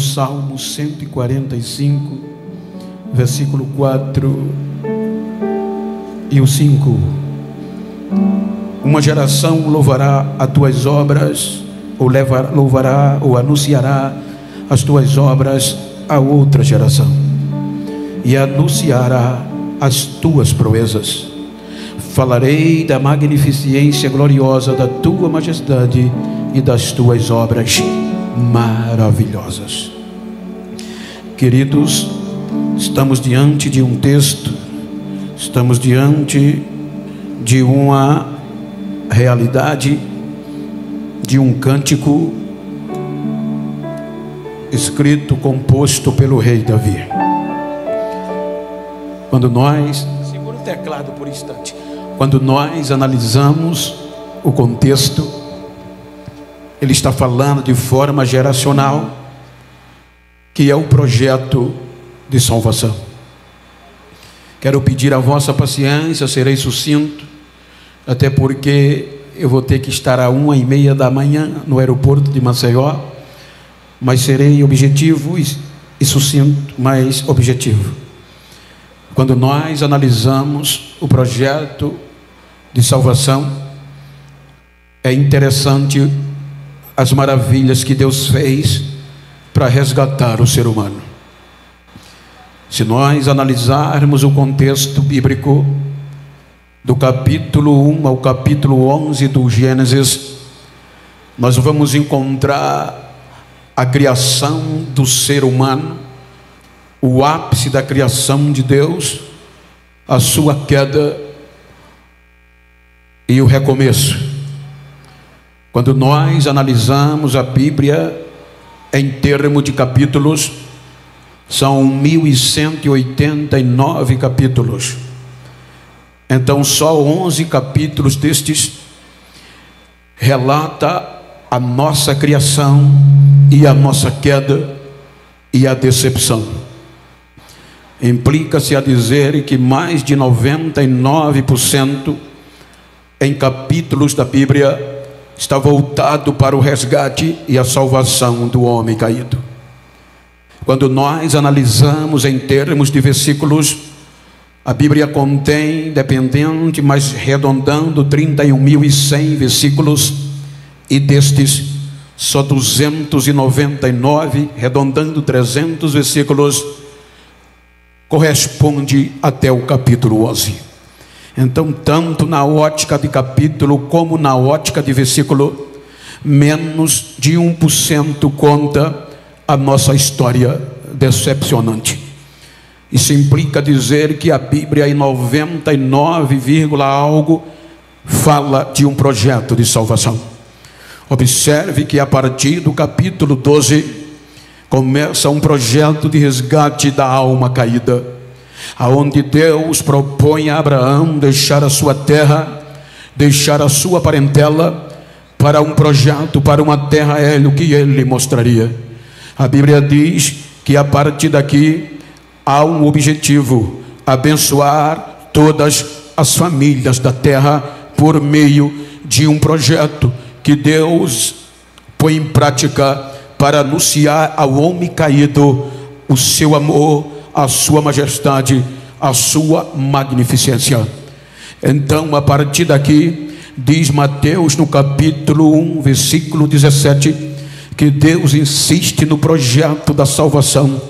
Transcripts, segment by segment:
Salmo 145, versículo 4 e o 5. Uma geração louvará as tuas obras, ou louvará ou anunciará as tuas obras a outra geração, e anunciará as tuas proezas. Falarei da magnificência gloriosa da tua majestade e das tuas obras maravilhosas. Queridos, estamos diante de um texto, estamos diante de uma realidade, de um cântico escrito, composto pelo rei Davi. Quando nós, segura o teclado por um instante, quando nós analisamos o contexto, ele está falando de forma geracional, que é o projeto de salvação. Quero pedir a vossa paciência, serei sucinto, até porque eu vou ter que estar às 1h30 da manhã no aeroporto de Maceió, mas serei objetivo e sucinto, mas objetivo. Quando nós analisamos o projeto de salvação, é interessante as maravilhas que Deus fez para resgatar o ser humano. Se nós analisarmos o contexto bíblico, do capítulo 1 ao capítulo 11 do Gênesis, nós vamos encontrar a criação do ser humano, o ápice da criação de Deus, a sua queda e o recomeço. Quando nós analisamos a Bíblia em termos de capítulos, são 1189 capítulos. Então só 11 capítulos destes relata a nossa criação e a nossa queda e a decepção. Implica-se a dizer que mais de 99% em capítulos da Bíblia está voltado para o resgate e a salvação do homem caído. Quando nós analisamos em termos de versículos, a Bíblia contém, dependente, mas arredondando, 31.100 versículos, e destes só 299, arredondando 300 versículos, corresponde até o capítulo 11. Então, tanto na ótica de capítulo como na ótica de versículo, menos de 1% conta a nossa história decepcionante. Isso implica dizer que a Bíblia em 99, algo fala de um projeto de salvação. Observe que a partir do capítulo 12 começa um projeto de resgate da alma caída, aonde Deus propõe a Abraão deixar a sua terra, deixar a sua parentela, para um projeto, para uma terra que ele mostraria. A Bíblia diz que a partir daqui há um objetivo: abençoar todas as famílias da terra por meio de um projeto que Deus põe em prática para anunciar ao homem caído o seu amor, a sua majestade, a sua magnificência. Então, a partir daqui, diz Mateus no capítulo 1, versículo 17, que Deus insiste no projeto da salvação,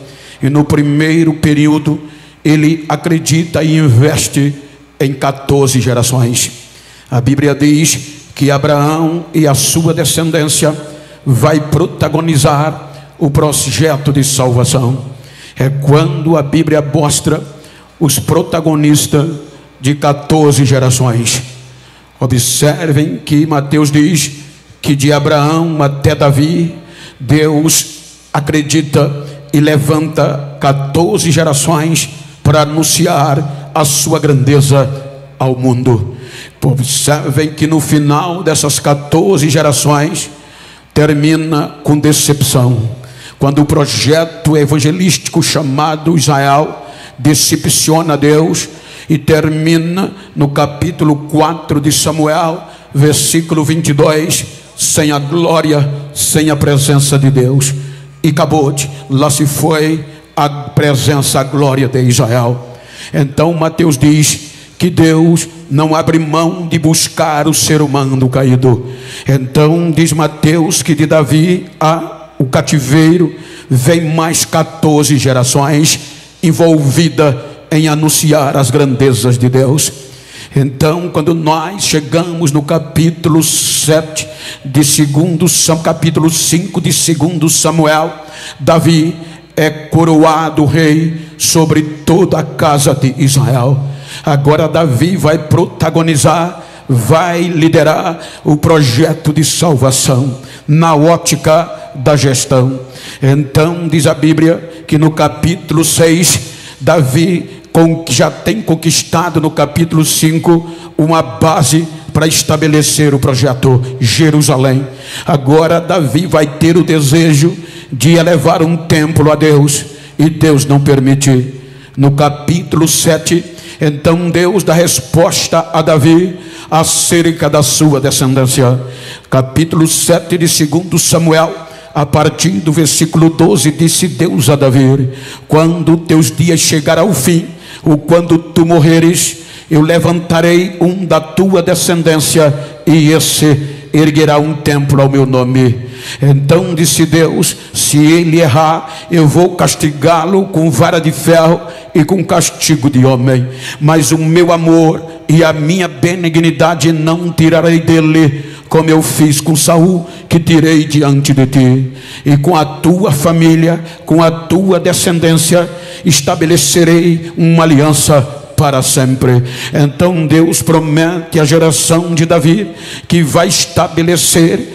e no primeiro período ele acredita e investe em 14 gerações. A Bíblia diz que Abraão e a sua descendência vai protagonizar o projeto de salvação. É quando a Bíblia mostra os protagonistas de 14 gerações. Observem que Mateus diz que de Abraão até Davi, Deus acredita e levanta 14 gerações para anunciar a sua grandeza ao mundo. Observem que no final dessas 14 gerações termina com decepção, quando o projeto evangelístico chamado Israel decepciona Deus, e termina no capítulo 4 de Samuel, versículo 22, sem a glória, sem a presença de Deus. e Cabote, lá se foi a presença, a glória de Israel. Então Mateus diz que Deus não abre mão de buscar o ser humano caído. Então diz Mateus que de Davi o cativeiro vem mais 14 gerações envolvida em anunciar as grandezas de Deus. Então, quando nós chegamos no capítulo 7 de 2 Samuel, capítulo 5 de 2 Samuel, Davi é coroado rei sobre toda a casa de Israel. Agora Davi vai protagonizar, vai liderar o projeto de salvação na ótica da gestão. Então diz a Bíblia que no capítulo 6, Davi já tem conquistado no capítulo 5 uma base para estabelecer o projeto Jerusalém. Agora Davi vai ter o desejo de elevar um templo a Deus, e Deus não permite. No capítulo 7, então Deus dá resposta a Davi acerca da sua descendência. Capítulo 7 de 2 Samuel, a partir do versículo 12, disse Deus a Davi: quando teus dias chegarem ao fim, ou quando tu morreres, eu levantarei um da tua descendência, e esse erguerá um templo ao meu nome. Então disse Deus: se ele errar, eu vou castigá-lo com vara de ferro e com castigo de homem, mas o meu amor e a minha benignidade não tirarei dele, como eu fiz com Saul, que tirei diante de ti. E com a tua família, com a tua descendência, estabelecerei uma aliança para sempre. Então Deus promete à geração de Davi que vai estabelecer,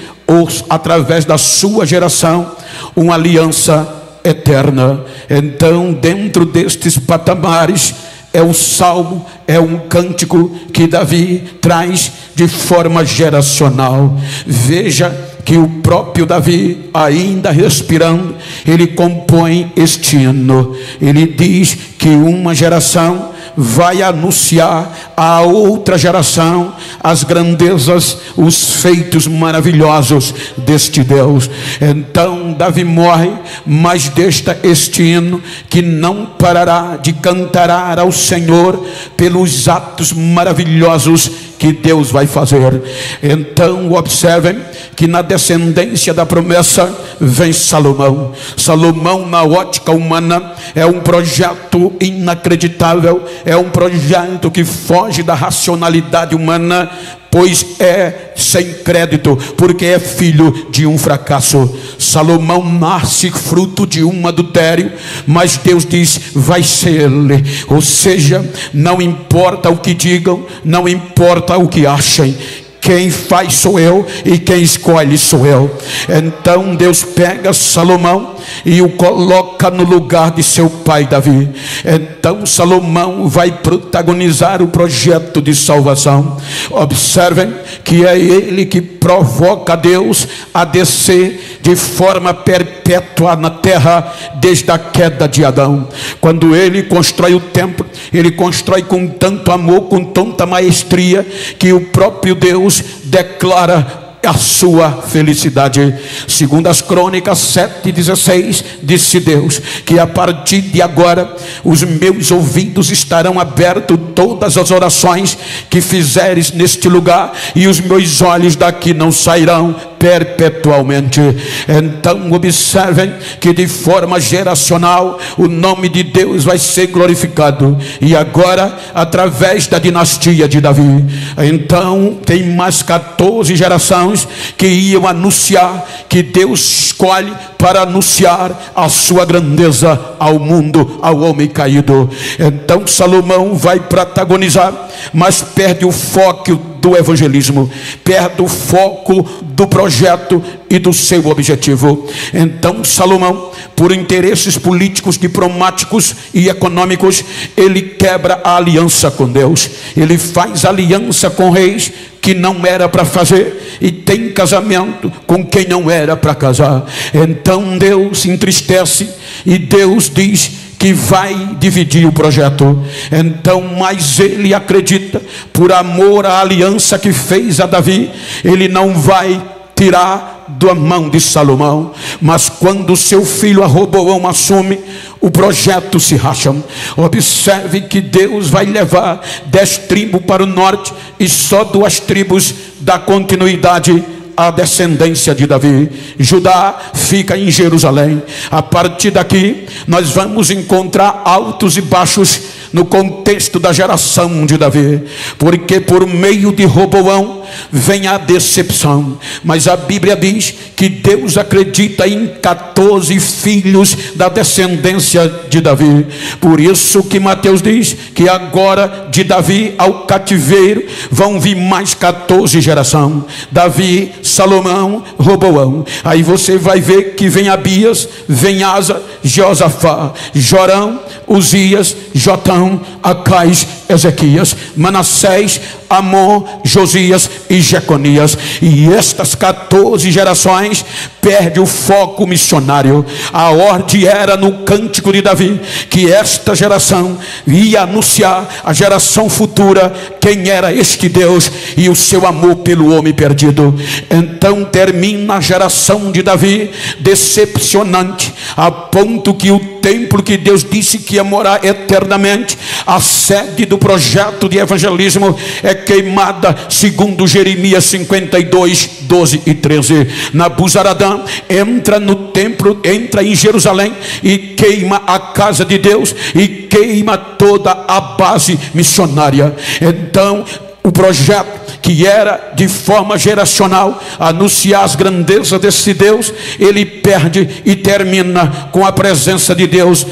através da sua geração, uma aliança eterna. Então, dentro destes patamares, é o salmo, é um cântico que Davi traz de forma geracional. Veja que o próprio Davi, ainda respirando, ele compõe este hino. Ele diz que uma geração vai anunciar a outra geração as grandezas, os feitos maravilhosos deste Deus. Então Davi morre, mas deixa este hino que não parará de cantar ao Senhor pelos atos maravilhosos que Deus vai fazer. Então observem que na descendência da promessa vem Salomão. Salomão, na ótica humana, é um projeto inacreditável, é um projeto que foge da racionalidade humana, pois é sem crédito, porque é filho de um fracasso. Salomão nasce fruto de um adultério, mas Deus diz: vai ser ele. Ou seja, não importa o que digam, não importa o que achem, quem faz sou eu e quem escolhe sou eu. Então Deus pega Salomão e o coloca no lugar de seu pai Davi. Então Salomão vai protagonizar o projeto de salvação. Observem que é ele que provoca Deus a descer de forma perpétua na terra desde a queda de Adão. Quando ele constrói o templo, ele constrói com tanto amor, com tanta maestria, que o próprio Deus declara a sua felicidade. Segundo as Crônicas 7:16, disse Deus que a partir de agora os meus ouvidos estarão abertos todas as orações que fizeres neste lugar, e os meus olhos daqui não sairão perpetualmente. Então observem que de forma geracional o nome de Deus vai ser glorificado, e agora através da dinastia de Davi. Então tem mais 14 gerações que iam anunciar, que Deus escolhe para anunciar a sua grandeza ao mundo, ao homem caído. Então Salomão vai protagonizar, mas perde o foco do evangelismo, perde o foco do projeto e do seu objetivo. Então Salomão, por interesses políticos, diplomáticos e econômicos, ele quebra a aliança com Deus. Ele faz aliança com reis que não era para fazer, e tem casamento com quem não era para casar. Então Deus se entristece e Deus diz que vai dividir o projeto. Então, mas ele acredita, por amor à aliança que fez a Davi, ele não vai tirar da mão de Salomão. Mas quando seu filho Roboão assume, o projeto se racha. Observe que Deus vai levar 10 tribos para o norte, e só 2 tribos dá continuidade à descendência de Davi. Judá fica em Jerusalém. A partir daqui nós vamos encontrar altos e baixos no contexto da geração de Davi, porque por meio de Roboão vem a decepção. Mas a Bíblia diz que Deus acredita em 14 filhos da descendência de Davi. Por isso que Mateus diz que agora de Davi ao cativeiro vão vir mais 14 gerações: Davi, Salomão, Roboão. Aí você vai ver que vem Abias, vem Asa, Josafá, Jorão, Uzias, Jotão, Acais, Ezequias, Manassés, Amon, Josias e Jeconias. E estas 14 gerações perde o foco missionário. A ordem era no cântico de Davi que esta geração ia anunciar à geração futura quem era este Deus e o seu amor pelo homem perdido. Então termina a geração de Davi decepcionante, a ponto que o templo que Deus disse que ia morar eternamente, a sede do projeto de evangelismo, é queimada segundo Jeremias 52, 12 e 13. Nabuzaradã entra no templo, entra em Jerusalém e queima a casa de Deus e queima toda a base missionária. Então o projeto que era de forma geracional anunciar as grandezas desse Deus, ele perde e termina com a presença de Deus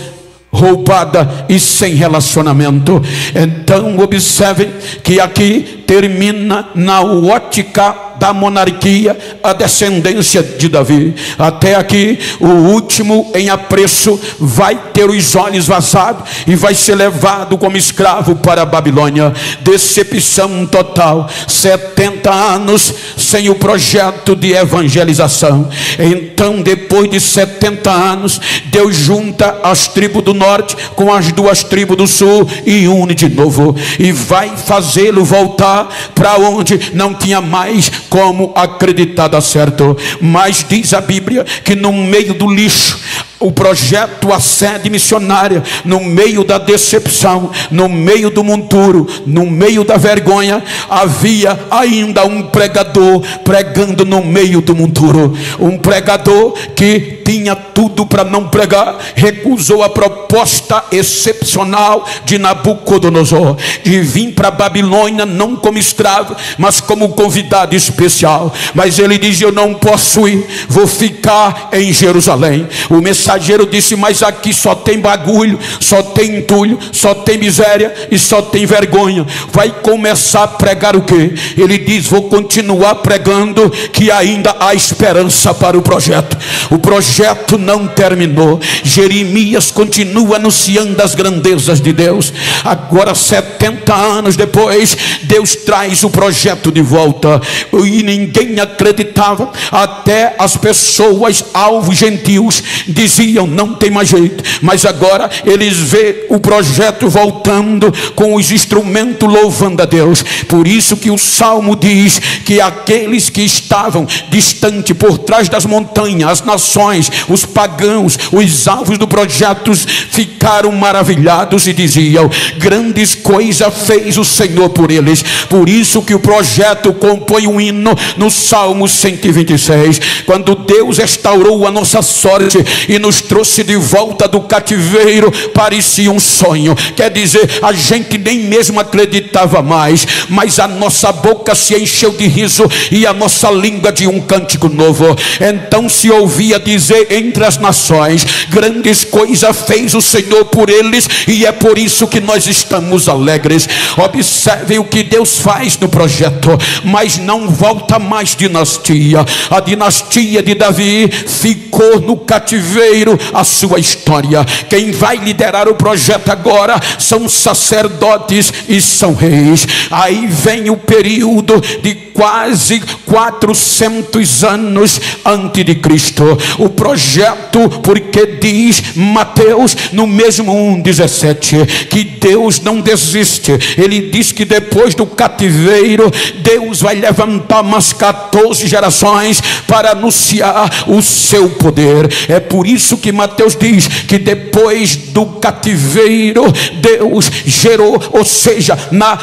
roubada e sem relacionamento. Então observe que aqui termina na ótica da monarquia a descendência de Davi. Até aqui o último em apreço vai ter os olhos vazados e vai ser levado como escravo para a Babilônia. Decepção total, 70 anos sem o projeto de evangelização. Então depois de 70 anos, Deus junta as tribos do norte com as 2 tribos do sul e une de novo, e vai fazê-lo voltar para onde não tinha mais como acreditar dar certo. Mas diz a Bíblia que no meio do lixo, o projeto, a sede missionária, no meio da decepção, no meio do monturo, no meio da vergonha, havia ainda um pregador pregando no meio do monturo. Um pregador que tinha tudo para não pregar, recusou a proposta excepcional de Nabucodonosor de vir para a Babilônia não como escravo, mas como convidado especial. Mas ele diz: eu não posso ir, vou ficar em Jerusalém. O mensageiro disse: mas aqui só tem bagulho, só tem entulho, só tem miséria e só tem vergonha. Vai começar a pregar o quê? Ele diz: vou continuar pregando que ainda há esperança para o projeto. O projeto não terminou. Jeremias continua anunciando as grandezas de Deus. Agora 70 anos depois, Deus traz o projeto de volta, e ninguém acreditava. Até as pessoas alvos gentios diziam: não tem mais jeito. Mas agora eles vê o projeto voltando com os instrumentos louvando a Deus. Por isso que o Salmo diz que aqueles que estavam distante por trás das montanhas, as nações, os pagãos, os alvos do projeto, ficaram maravilhados e diziam: grandes coisas fez o Senhor por eles. Por isso que o projeto compõe um hino no Salmo 126. Quando Deus restaurou a nossa sorte e nos trouxe de volta do cativeiro, parecia um sonho. Quer dizer, a gente nem mesmo acreditava mais, mas a nossa boca se encheu de riso e a nossa língua de um cântico novo. Então se ouvia dizer entre as nações: grandes coisas fez o Senhor por eles, e é por isso que nós estamos alegres. Observe o que Deus faz no projeto, mas não volta mais dinastia. A dinastia de Davi ficou no cativeiro a sua história. Quem vai liderar o projeto agora são sacerdotes e são reis. Aí vem o período de quase 400 anos antes de Cristo. O projeto, porque diz Mateus no mesmo 1,17, que Deus não desiste. Ele diz que depois do cativeiro, Deus vai levantar mais 14 gerações para anunciar o seu poder. É por isso que Mateus diz que depois do cativeiro, Deus gerou, ou seja,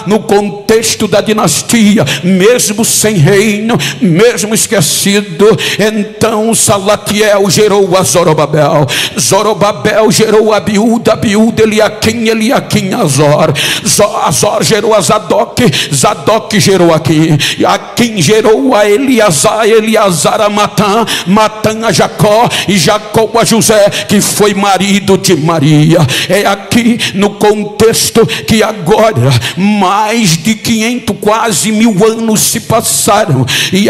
no contexto da dinastia, mesmo sem reino, mesmo esquecido, então Salatiel gerou a Zorobabel, Zorobabel gerou a Abiúda, Abiúda Eliaquim, Eliaquim Azor, Azor gerou a Zadok, Zadok gerou Aquim, Aquim gerou a Eliasar, Eliasar a Matã, Matã a Jacó, e Jacó a José, que foi marido de Maria. É aqui no contexto que agora mais de 500, quase 1000 anos se passaram, e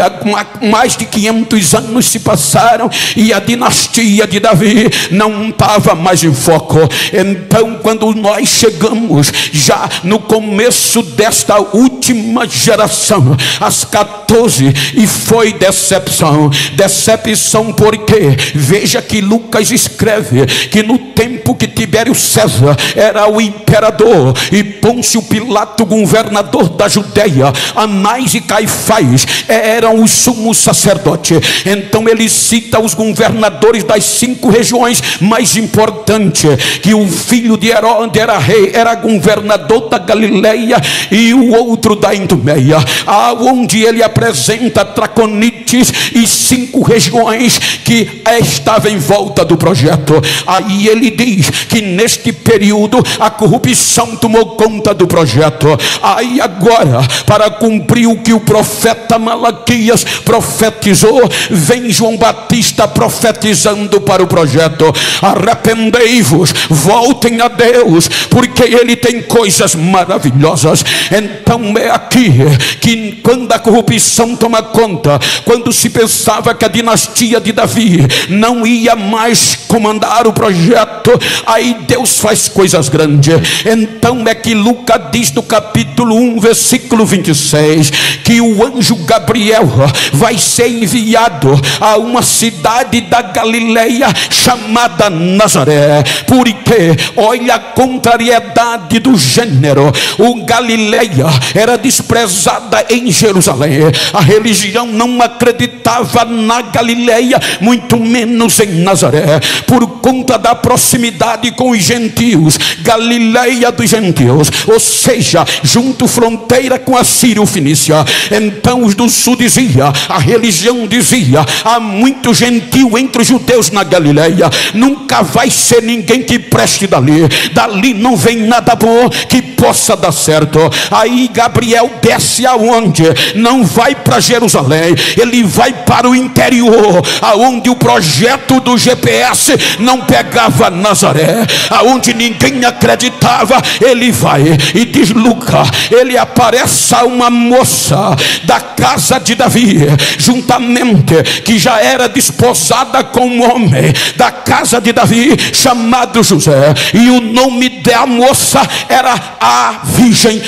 mais de 500 anos se passaram, e a dinastia de Davi não estava mais em foco. Então, quando nós chegamos já no começo desta última geração, as 14, e foi decepção. Decepção porque veja que Lucas escreve que no tempo que Tibério César era o imperador e Pôncio Pilato governador da Judeia, Anás e Caifás eram os sumos sacerdotes. Então ele cita os governadores das 5 regiões mais importantes, que o filho de Herodes era rei, era governador da Galileia, e o outro da Idumeia, aonde ele apresenta Traconites e 5 regiões que estavam em volta do projeto. Aí ele diz que neste período a corrupção tomou conta do projeto. Aí agora, para cumprir o que o profeta Malaquias profetizou, vem João Batista profetizando para o projeto: arrependei-vos, voltem a Deus, porque ele tem coisas maravilhosas. Então é aqui que quando a corrupção toma conta, quando se pensava que a dinastia de Davi não ia mais comandar o projeto, aí Deus faz coisas grandes. Então é que Lucas diz no capítulo 1, versículo 26, que o anjo Gabriel vai ser enviado a uma cidade da Galileia chamada Nazaré. Porque olha a contrariedade do gênero. O Galileia era desprezada em Jerusalém, a religião não acreditava na Galileia, muito menos em Nazaré, por conta da proximidade com os gentios. Galileia dos gentios, ou seja, junto fronteira com a Sírio-Fenícia. Então os do sul dizia, a religião dizia, há muito gentio entre os judeus na Galileia, nunca vai ser ninguém que preste dali não vem nada bom que possa dar certo. Aí Gabriel desce aonde? Não vai para Jerusalém, ele vai para o interior, aonde o projeto do GPS não pegava Nazaré, aonde ninguém acreditava. Ele vai e diz Lucas, ele aparece a uma moça da casa de Davi, juntamente, que já era desposada com um homem da casa de Davi chamado José, e o nome da moça era a Virgem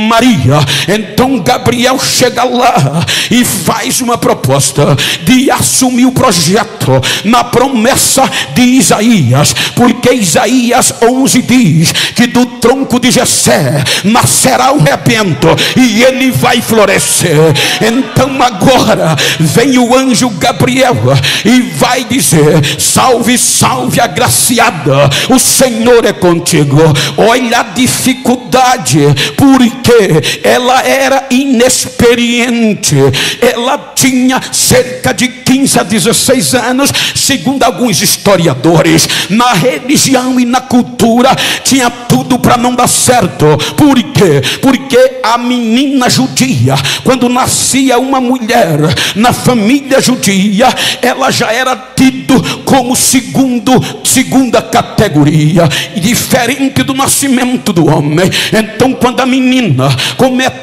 Maria. Então Gabriel chega lá e faz uma proposta de assumir o projeto na promessa de Isaías, porque Isaías 11 diz que do tronco de Jessé nascerá o rebento e ele vai florescer. Então agora vem o anjo Gabriel e vai dizer: salve, salve agraciada, o Senhor é contigo. Olha a dificuldade, porque ela era inexperiente, ela tinha cerca de 15 a 16 anos, segundo alguns historiadores. Na religião e na cultura tinha tudo para não dar certo. Por quê? Porque a menina judia, quando nascia uma mulher na família judia, ela já era tido como segunda categoria, diferente do nascimento do homem. Então quando a menina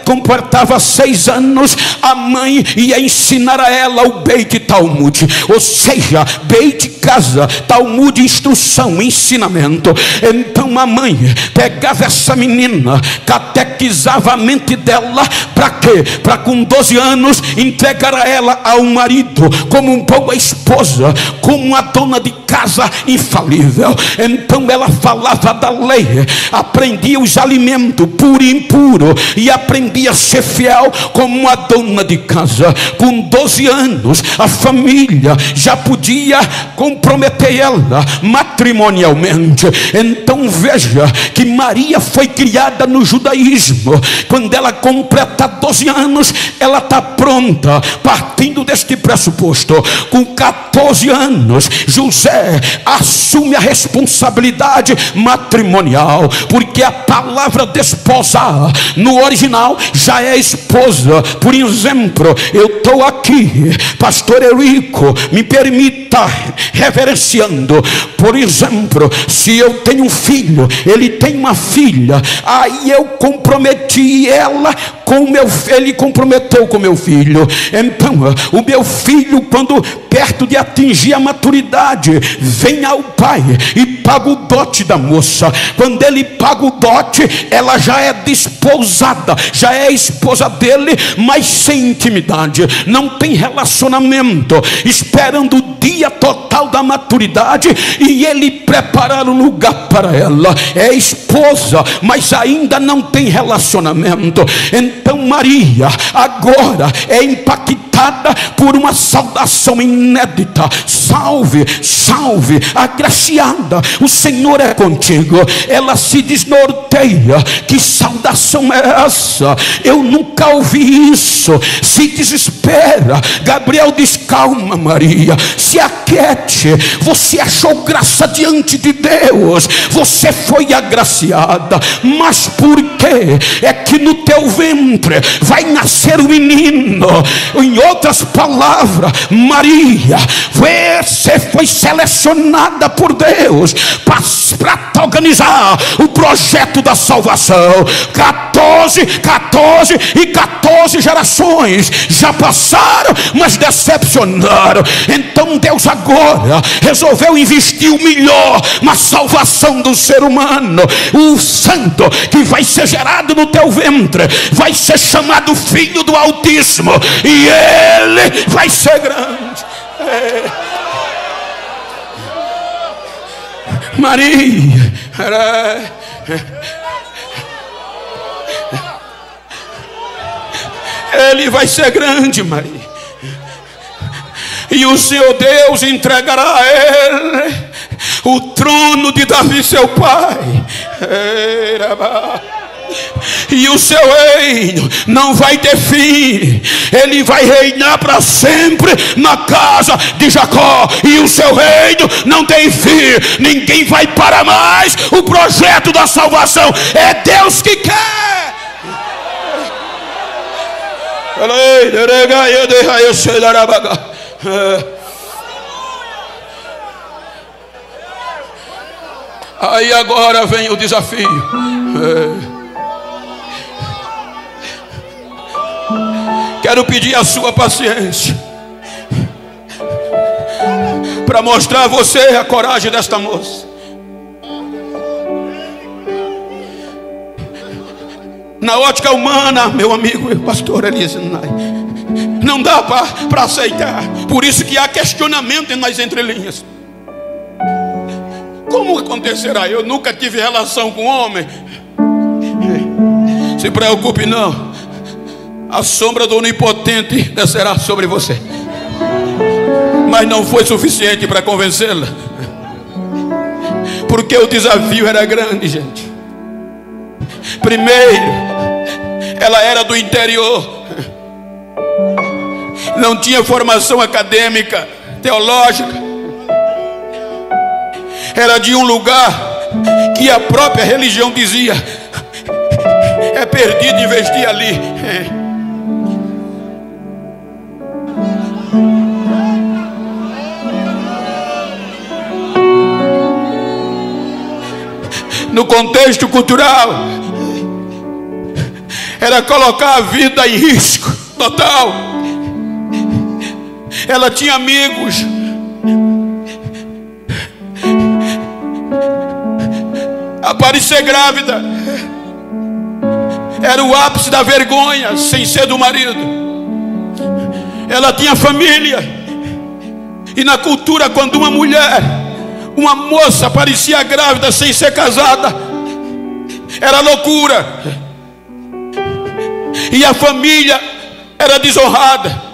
completava 6 anos, a mãe ia ensinar a ela o Beit Talmud, ou seja, Beit casa, Talmud instrução, ensinamento. Então a mãe pegava essa menina, catequizava a mente dela, para quê? Para com 12 anos entregará ela ao marido como uma boa esposa, como uma dona de casa infalível. Então ela falava da lei, aprendia os alimentos puro e impuro, e aprendia a ser fiel como uma dona de casa. Com 12 anos a família já podia comprometer ela matrimonialmente. Então veja que Maria foi criada no judaísmo. Quando ela completa 12 anos, ela está pronta, partindo deste pressuposto. Com 14 anos, José assume a responsabilidade matrimonial, porque a palavra desposar no original já é esposa. Por exemplo, eu estou aqui, pastor Eurico, me permita reverenciando. Por exemplo, se eu tenho um filho, ele tem uma filha, aí eu comprometi ela com o meu filho, ele comprometeu com meu filho. Então o meu filho, quando perto de atingir a maturidade, vem ao pai e paga o dote da moça. Quando ele paga o dote, ela já é desposada, já é esposa dele, mas sem intimidade, não tem relacionamento, esperando o dia total da maturidade e ele preparar o lugar para ela. É esposa, mas ainda não tem relacionamento. Então Maria agora é impactada por uma saudação inédita: salve, salve, agraciada, o Senhor é contigo. Ela se desnorteia: que saudação é essa? Eu nunca ouvi isso. Se desespera. Gabriel diz: calma, Maria, se aquiete, você achou graça diante de Deus, você foi agraciada. Mas por quê? É que no teu ventre vai nascer um menino. Em outras palavras, Maria, você foi selecionada por Deus para organizar o projeto da salvação. 14 gerações já passaram, mas decepcionaram. Então Deus agora resolveu investir o melhor na salvação do ser humano. O santo que vai ser gerado no teu ventre vai ser chamado Filho do Altíssimo, e ele vai ser grande. Maria, ele vai ser grande, Maria, e o Senhor Deus entregará a ele o trono de Davi seu pai, e o seu reino não vai ter fim. Ele vai reinar para sempre na casa de Jacó, e o seu reino não tem fim. Ninguém vai parar mais o projeto da salvação. É Deus que quer. Aí agora vem o desafio. Quero pedir a sua paciência para mostrar a você a coragem desta moça. Na ótica humana, meu amigo pastor Elias, não dá para aceitar. Por isso que há questionamento nas entrelinhas. Como acontecerá? Eu nunca tive relação com homem. Se preocupe não, a sombra do onipotente descerá sobre você. Mas não foi suficiente para convencê-la, porque o desafio era grande, gente. Primeiro, ela era do interior, não tinha formação acadêmica, teológica. Era de um lugar que a própria religião dizia: é perdido investir ali. No contexto cultural, era colocar a vida em risco total. Ela tinha amigos, aparecer grávida Era o ápice da vergonha, sem ser do marido. Ela tinha família. E na cultura, quando uma mulher, uma moça parecia grávida sem ser casada, era loucura. E a família era desonrada.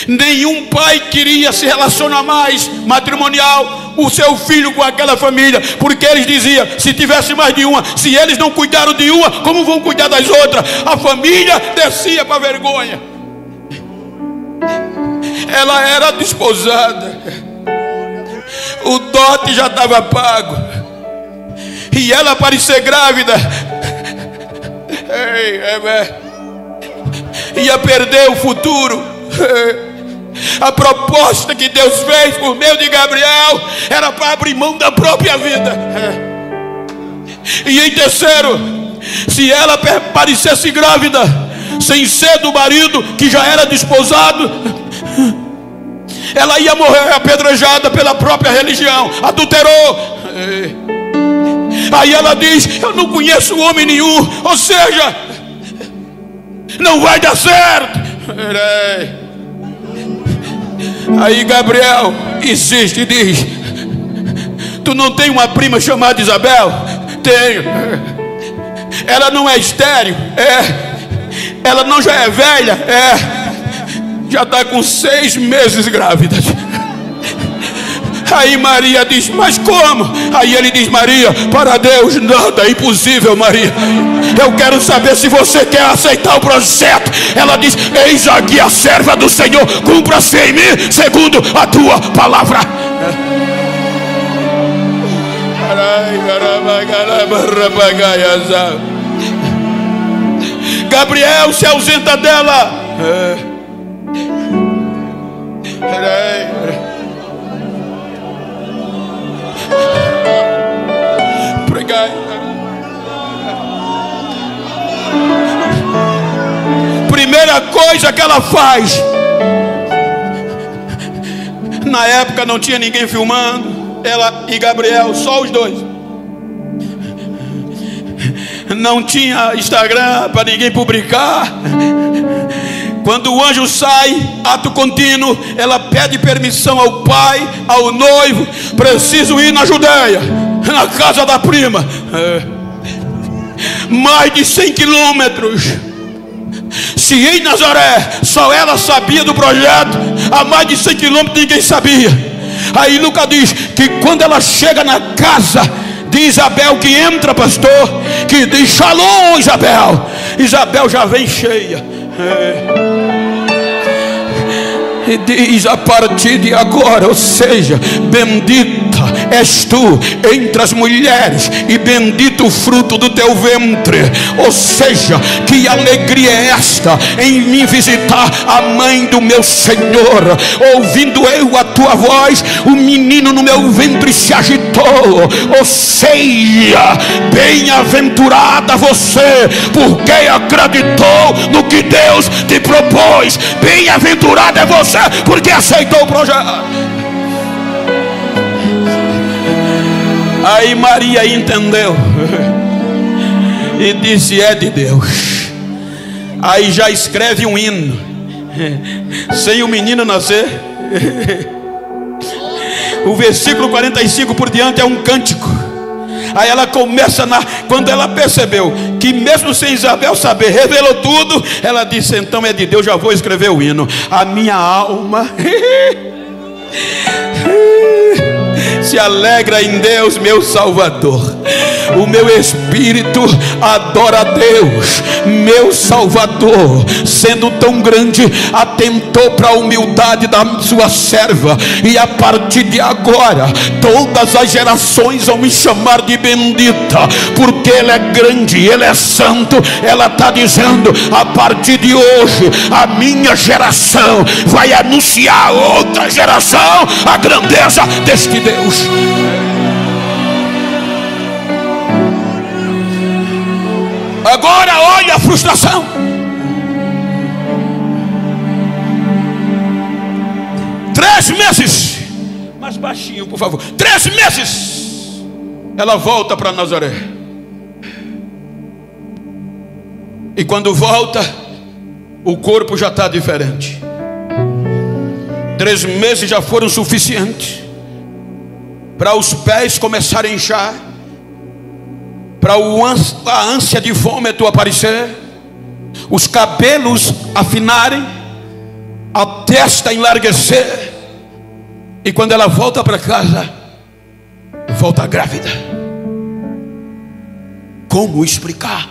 Nenhum pai queria se relacionar mais matrimonial o seu filho com aquela família, porque eles diziam, se tivesse mais de uma, se eles não cuidaram de uma, como vão cuidar das outras? A família descia para vergonha. Ela era desposada, o dote já estava pago, e ela parecia grávida, ia perder o futuro. A proposta que Deus fez por meio de Gabriel era para abrir mão da própria vida. E em terceiro, se ela parecesse grávida, sem ser do marido que já era desposado, ela ia morrer apedrejada pela própria religião. Adulterou. Aí ela diz, eu não conheço homem nenhum, ou seja, não vai dar certo. Aí Gabriel insiste e diz, tu não tem uma prima chamada Isabel? Tenho. Ela não é estéril? É. Ela não já é velha? É. Já está com 6 meses grávida. Aí Maria diz, mas como? Aí ele diz, Maria, para Deus nada é impossível, Maria. Eu quero saber se você quer aceitar o projeto. Ela diz, eis aqui a serva do Senhor, cumpra-se em mim segundo a tua palavra. Gabriel se ausenta dela. Primeira coisa que ela faz, na época não tinha ninguém filmando, ela e Gabriel, só os dois. Não tinha Instagram para ninguém publicar. Quando o anjo sai, ato contínuo, ela pede permissão ao pai, ao noivo, preciso ir na Judeia, na casa da prima. Mais de 100 quilômetros. Se em Nazaré só ela sabia do projeto, a mais de 100 quilômetros ninguém sabia. Aí Lucas diz que quando ela chega na casa de Isabel, que entra, pastor, que diz, Shalom Isabel. Isabel já vem cheia. E diz, a partir de agora, ou seja, bendita és tu entre as mulheres, e bendito o fruto do teu ventre. Ou seja, que alegria é esta em me visitar a mãe do meu Senhor. Ouvindo eu a tua voz, o menino no meu ventre se agitou. Ou seja, bem-aventurada você, porque acreditou no que Deus te propôs. Bem-aventurada é você, porque aceitou o projeto. Aí Maria entendeu e disse, é de Deus. Aí já escreve um hino. Sem o menino nascer, o versículo 45 por diante é um cântico. Aí ela começa, quando ela percebeu que mesmo sem Isabel saber, revelou tudo, ela disse, então é de Deus, já vou escrever o hino. A minha alma se alegra em Deus, meu Salvador. O meu espírito adora a Deus, meu Salvador. Sendo tão grande, atentou para a humildade da sua serva. E a partir de agora, todas as gerações vão me chamar de bendita, porque Ele é grande, Ele é santo. Ela está dizendo, a partir de hoje, a minha geração vai anunciar a outra geração a grandeza deste Deus. Agora olha a frustração. 3 meses, mais baixinho por favor, 3 meses, ela volta para Nazaré. E quando volta, o corpo já está diferente. 3 meses já foram suficientes para os pés começarem a inchar, para a ânsia de vômito aparecer, os cabelos afinarem, a testa enlarguecer. E quando ela volta para casa, volta grávida. Como explicar?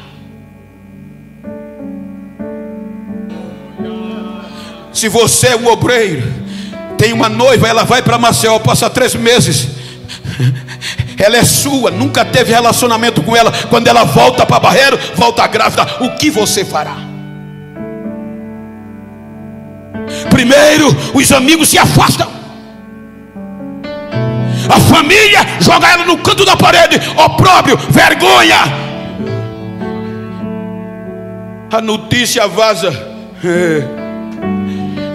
Se você é um obreiro, tem uma noiva, ela vai para Maceió, passa 3 meses, ela é sua, nunca teve relacionamento com ela. Quando ela volta para Barreiro, volta grávida, o que você fará? Primeiro, os amigos se afastam, a família joga ela no canto da parede, opróbrio, vergonha. A notícia vaza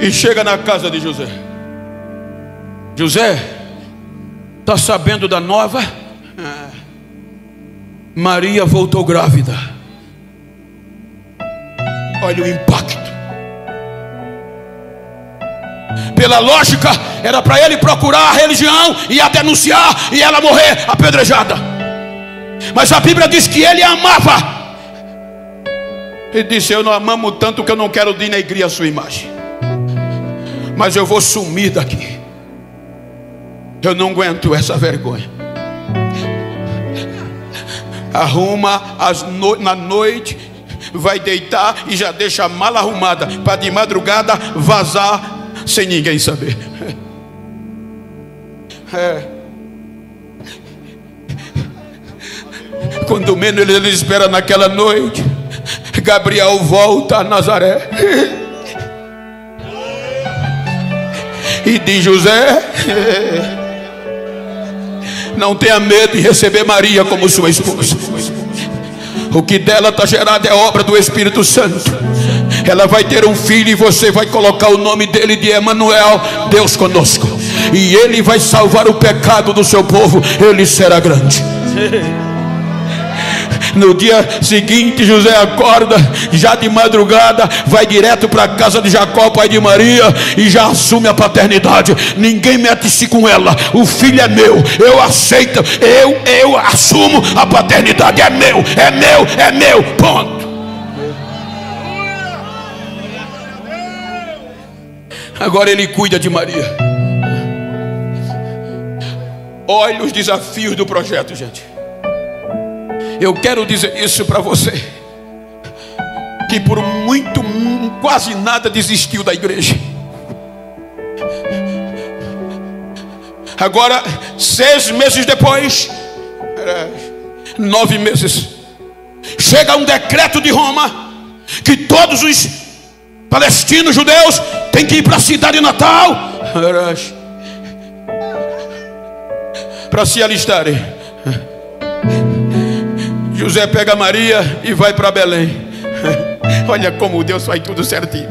e chega na casa de José. José, está sabendo da nova? Maria voltou grávida. Olha o impacto. Pela lógica, era para ele procurar a religião e a denunciar e ela morrer apedrejada. Mas a Bíblia diz que ele a amava. Ele disse: eu não amamo tanto que eu não quero denegrir a sua imagem, mas eu vou sumir daqui. Eu não aguento essa vergonha. Arruma na noite, vai deitar e já deixa a mala arrumada para de madrugada vazar sem ninguém saber. Quando menos ele espera, naquela noite, Gabriel volta a Nazaré e diz: José, não tenha medo de receber Maria como sua esposa. O que dela está gerado é obra do Espírito Santo. Ela vai ter um filho e você vai colocar o nome dele de Emanuel, Deus conosco. E ele vai salvar o pecado do seu povo. Ele será grande. No dia seguinte, José acorda, já de madrugada, vai direto para a casa de Jacó, pai de Maria, e já assume a paternidade. Ninguém mete-se com ela, o filho é meu, eu aceito, eu assumo a paternidade, é meu, é meu, é meu, ponto. Agora ele cuida de Maria. Olha os desafios do projeto, gente. Eu quero dizer isso para você, que por muito, quase nada desistiu da igreja. Agora, 6 meses depois, 9 meses, chega um decreto de Roma, que todos os palestinos judeus têm que ir para a cidade natal para se alistarem. José pega Maria e vai para Belém. Olha como Deus faz tudo certinho.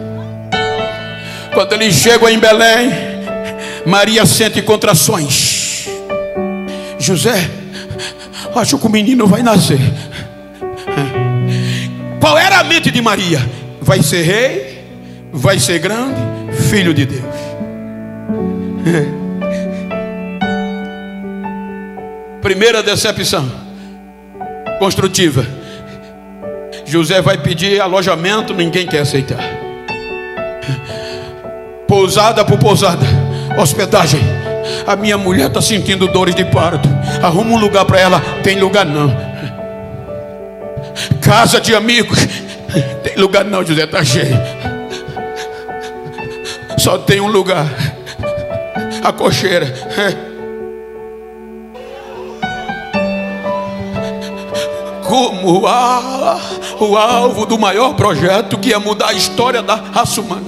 Quando eles chegam em Belém, Maria sente contrações. José, acho que o menino vai nascer. Qual era a mente de Maria? Vai ser rei, vai ser grande, filho de Deus. Primeira decepção construtiva. José vai pedir alojamento, ninguém quer aceitar. Pousada por pousada, hospedagem. A minha mulher está sentindo dores de parto, arruma um lugar para ela. Tem lugar não. Casa de amigos, tem lugar não, José, está cheio. Só tem um lugar, a cocheira. Como o alvo do maior projeto, que ia mudar a história da raça humana,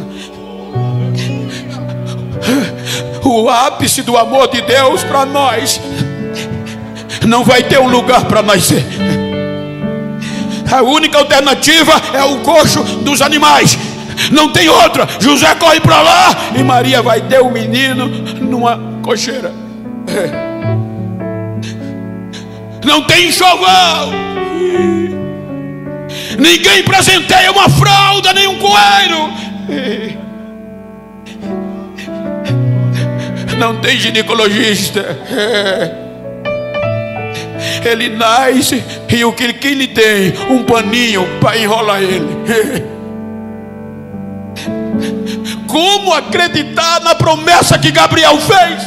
o ápice do amor de Deus para nós, não vai ter um lugar para nascer. A única alternativa é o coxo dos animais, não tem outra. José corre para lá e Maria vai ter um menino numa cocheira. Não tem enxoval. Ninguém presenteia uma fralda nem um coelho. Não tem ginecologista. Ele nasce e o que ele tem? Um paninho para enrolar ele. Como acreditar na promessa que Gabriel fez?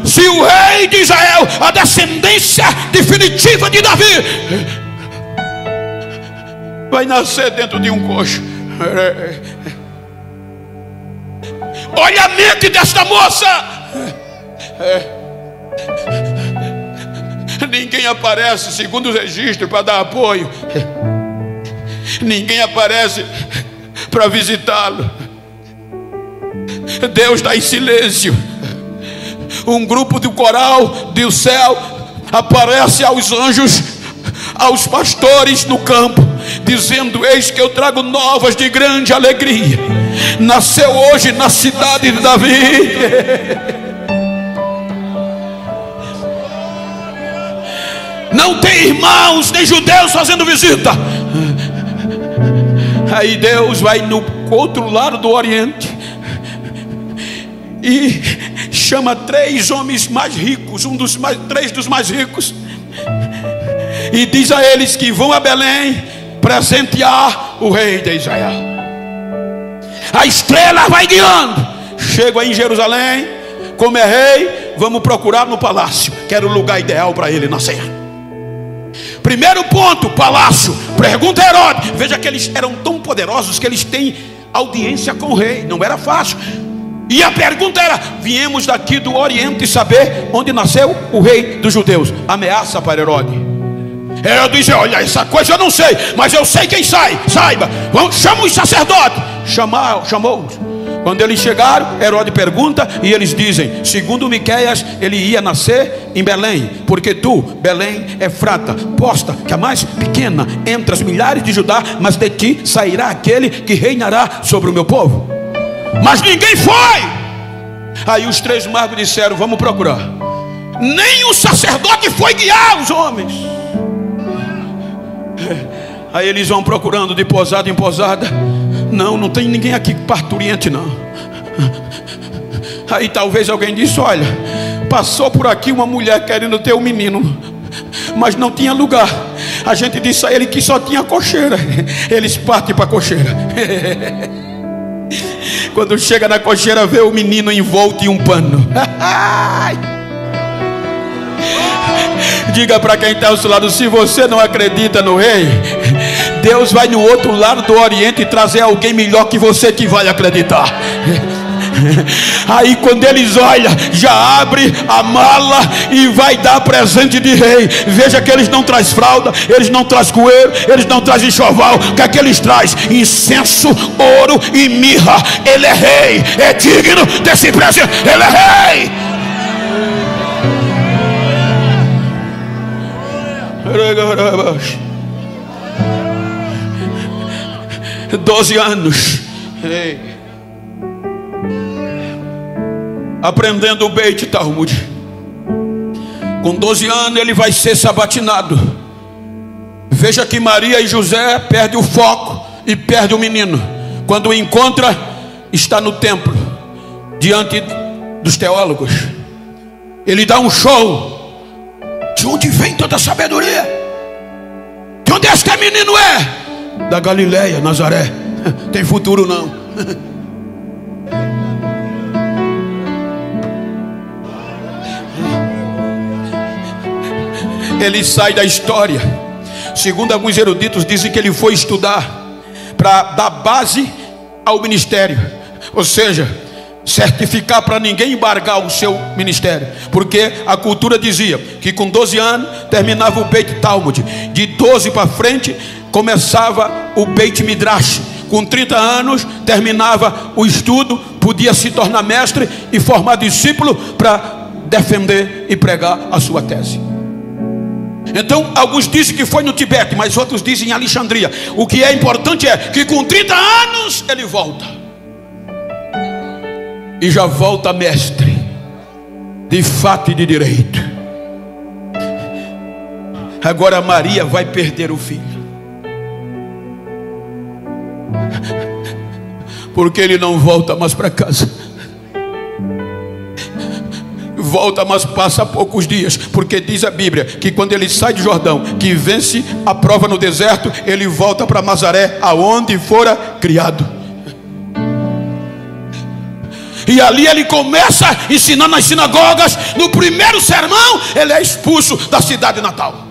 Se o rei de Israel, a descendência definitiva de Davi, vai nascer dentro de um coxo. Olha a mente desta moça. Ninguém aparece segundo os registros para dar apoio. Ninguém aparece para visitá-lo. Deus está em silêncio. Um grupo do coral do céu aparece aos anjos, aos pastores no campo, dizendo: eis que eu trago novas de grande alegria. Nasceu hoje na cidade de Davi. Não tem irmãos nem judeus fazendo visita. Aí Deus vai no outro lado do Oriente e chama 3 homens mais ricos, três dos mais ricos, e diz a eles que vão a Belém presentear o rei de Israel. A estrela vai guiando. Chego aí em Jerusalém, como é rei, vamos procurar no palácio, que era o lugar ideal para ele nascer. Primeiro ponto, palácio. Pergunta a Herodes. Veja que eles eram tão poderosos que eles têm audiência com o rei. Não era fácil. E a pergunta era: viemos daqui do Oriente saber onde nasceu o rei dos judeus. Ameaça para Herodes. Herodes diz: olha, essa coisa eu não sei, mas eu sei quem saiba. Chama os sacerdotes. Chamou-os. Quando eles chegaram, Herodes pergunta e eles dizem: segundo Miqueias, ele ia nascer em Belém, porque tu, Belém, Efrata, posta que a mais pequena entre as milhares de Judá, mas de ti sairá aquele que reinará sobre o meu povo. Mas ninguém foi. Aí os 3 magos disseram: vamos procurar. Nem o sacerdote foi guiar os homens. Aí eles vão procurando de posada em posada. Não tem ninguém aqui parturiente não. Aí talvez alguém disse: olha, passou por aqui uma mulher querendo ter um menino, mas não tinha lugar. A gente disse a ele que só tinha cocheira. Eles partem para a cocheira. Quando chega na cocheira, vê o menino envolto em um pano. Diga para quem está ao seu lado: se você não acredita no rei, Deus vai no outro lado do Oriente trazer alguém melhor que você que vai acreditar. Aí quando eles olham, já abre a mala e vai dar presente de rei. Veja que eles não trazem fralda, eles não trazem coelho, eles não trazem enxoval. O que é que eles trazem? Incenso, ouro e mirra. Ele é rei, é digno desse presente. Ele é rei. 12 anos aprendendo o Beit Talmud. Com 12 anos ele vai ser sabatinado. Veja que Maria e José perdem o foco e perdem o menino. Quando o encontra, está no templo, diante dos teólogos. Ele dá um show. De onde vem toda a sabedoria? De onde este menino é? Da Galileia, Nazaré. Tem futuro não. Ele sai da história. Segundo alguns eruditos, dizem que ele foi estudar para dar base ao ministério, ou seja, certificar para ninguém embargar o seu ministério, porque a cultura dizia que com 12 anos terminava o Beit Talmud, de 12 para frente começava o Beit Midrash, com 30 anos terminava o estudo, podia se tornar mestre e formar discípulo para defender e pregar a sua tese. Então alguns dizem que foi no Tibete, mas outros dizem em Alexandria. O que é importante é que com 30 anos ele volta, e já volta mestre de fato e de direito. Agora Maria vai perder o filho, porque ele não volta mais para casa. Volta, mas passa poucos dias, porque diz a Bíblia que quando ele sai de Jordão, que vence a prova no deserto, ele volta para Nazaré, aonde fora criado. E ali ele começa ensinando nas sinagogas. No primeiro sermão, ele é expulso da cidade natal.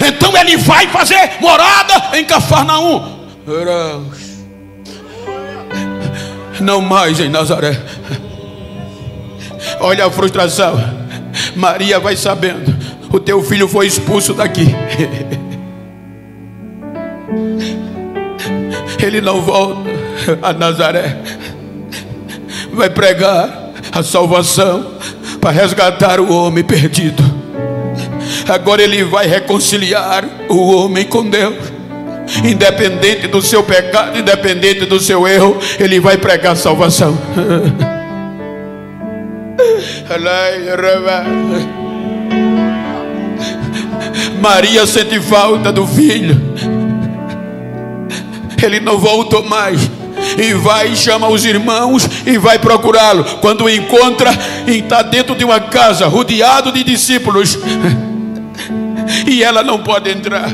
Então ele vai fazer morada em Cafarnaum, não mais em Nazaré. Olha a frustração. Maria vai sabendo: o teu filho foi expulso daqui. Ele não volta a Nazaré. Vai pregar a salvação para resgatar o homem perdido. Agora ele vai reconciliar o homem com Deus. Independente do seu pecado, independente do seu erro, ele vai pregar a salvação. Maria sente falta do filho. Ele não voltou mais. E vai, chama os irmãos e vai procurá-lo. Quando o encontra, está dentro de uma casa, rodeado de discípulos. E ela não pode entrar.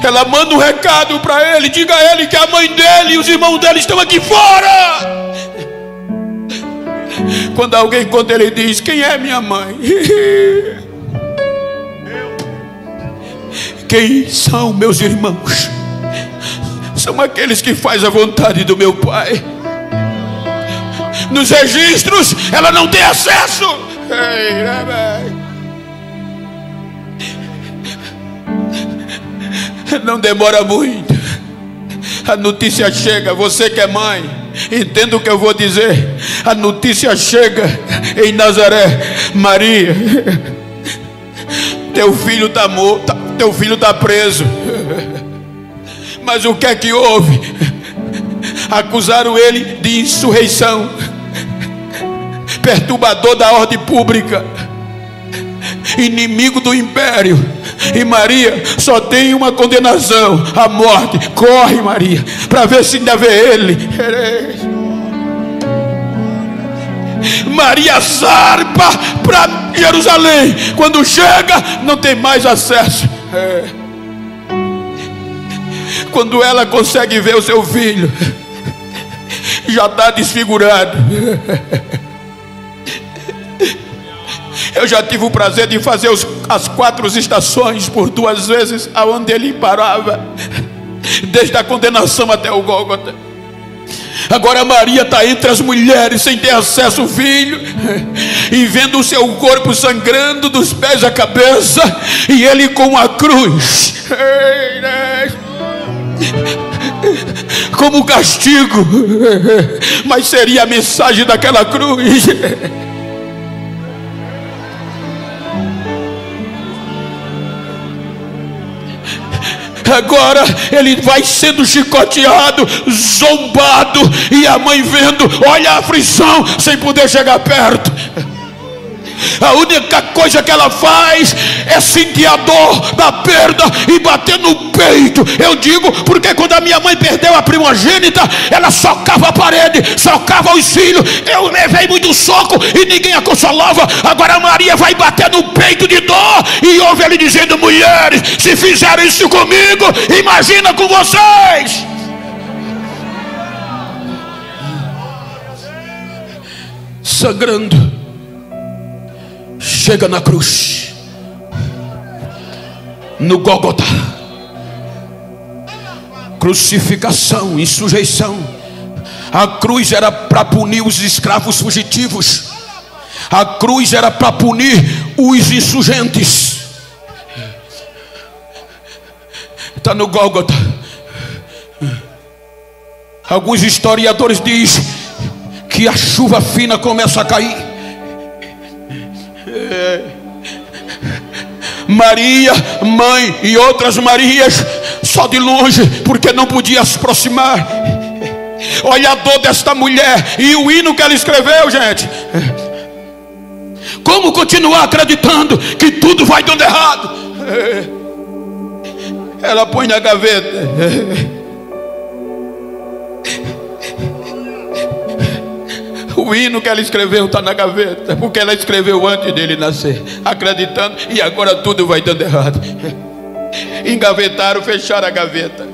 Ela manda um recado para ele: diga a ele que a mãe dele e os irmãos dele estão aqui fora. Quando alguém conta, ele diz: quem é minha mãe? Quem são meus irmãos? São aqueles que fazem a vontade do meu Pai. Nos registros ela não tem acesso. Não demora muito, a notícia chega. Você que é mãe, entenda o que eu vou dizer. A notícia chega em Nazaré: Maria, teu filho está morto, teu filho está preso. Mas o que é que houve? Acusaram ele de insurreição, perturbador da ordem pública, inimigo do império. E Maria só tem uma condenação: a morte. Corre, Maria, para ver se ainda vê ele. Maria zarpa para Jerusalém. Quando chega, não tem mais acesso. Quando ela consegue ver o seu filho, já está desfigurado. Eu já tive o prazer de fazer as 4 estações por 2 vezes, aonde ele parava, desde a condenação até o Gólgota. Agora Maria está entre as mulheres, sem ter acesso ao filho, e vendo o seu corpo sangrando dos pés à cabeça, e ele com a cruz como castigo. Mas seria a mensagem daquela cruz. Agora ele vai sendo chicoteado, zombado, e a mãe vendo, olha a aflição, sem poder chegar perto. A única coisa que ela faz é sentir a dor da perda e bater no peito. Eu digo porque quando a minha mãe perdeu a primogênita, ela socava a parede, socava os filhos. Eu levei muito soco e ninguém a consolava. Agora Maria vai bater no peito de dor, e ouve ele dizendo: mulheres, se fizeram isso comigo, imagina com vocês. Sangrando, chega na cruz, no Gólgota. Crucificação em sujeição. A cruz era para punir os escravos fugitivos. A cruz era para punir os insurgentes. Está no Gólgota. Alguns historiadores dizem que a chuva fina começa a cair. Maria, mãe, e outras Marias, só de longe, porque não podia se aproximar. Olha a dor desta mulher. E o hino que ela escreveu, gente: Como continuar acreditando que tudo vai dando errado? Ela põe na gaveta. O hino que ela escreveu está na gaveta, porque ela escreveu antes dele nascer, acreditando, e agora tudo vai dando errado. Engavetaram, fecharam a gaveta.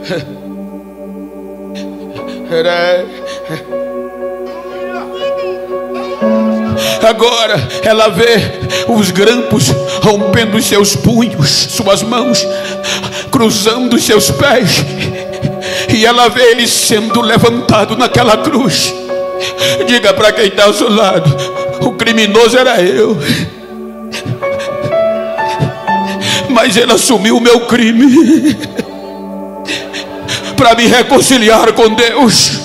Agora ela vê os grampos rompendo os seus punhos, suas mãos cruzando os seus pés, e ela vê ele sendo levantado naquela cruz. Diga para quem está ao seu lado: o criminoso era eu, mas ele assumiu o meu crime para me reconciliar com Deus.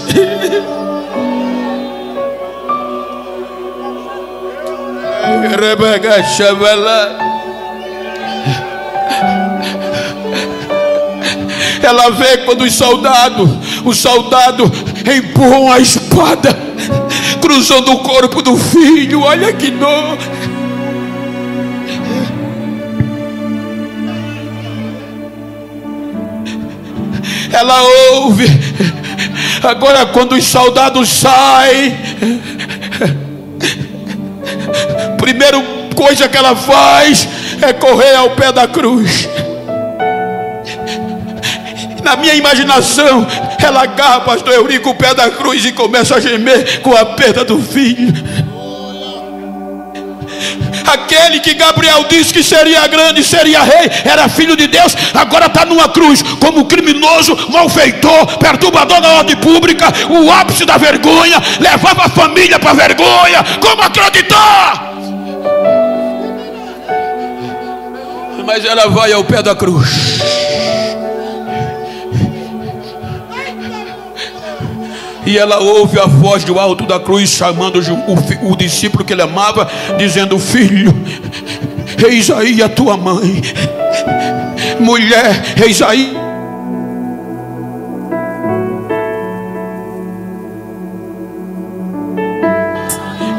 Ela vê quando os soldados empurram a espada, cruzando o corpo do filho. Olha que dor. Ela ouve. Agora quando os soldados saem, primeira coisa que ela faz é correr ao pé da cruz. Na minha imaginação, ela agarra pastor Eurico o pé da cruz e começa a gemer com a perda do filho. Aquele que Gabriel disse que seria grande, seria rei, era filho de Deus, agora está numa cruz como criminoso, malfeitor, perturbador da ordem pública, o ápice da vergonha, levava a família para a vergonha. Como acreditar? Mas ela vai ao pé da cruz. E ela ouve a voz do alto da cruz chamando o discípulo que ele amava, dizendo: filho, eis aí a tua mãe. Mulher, eis aí.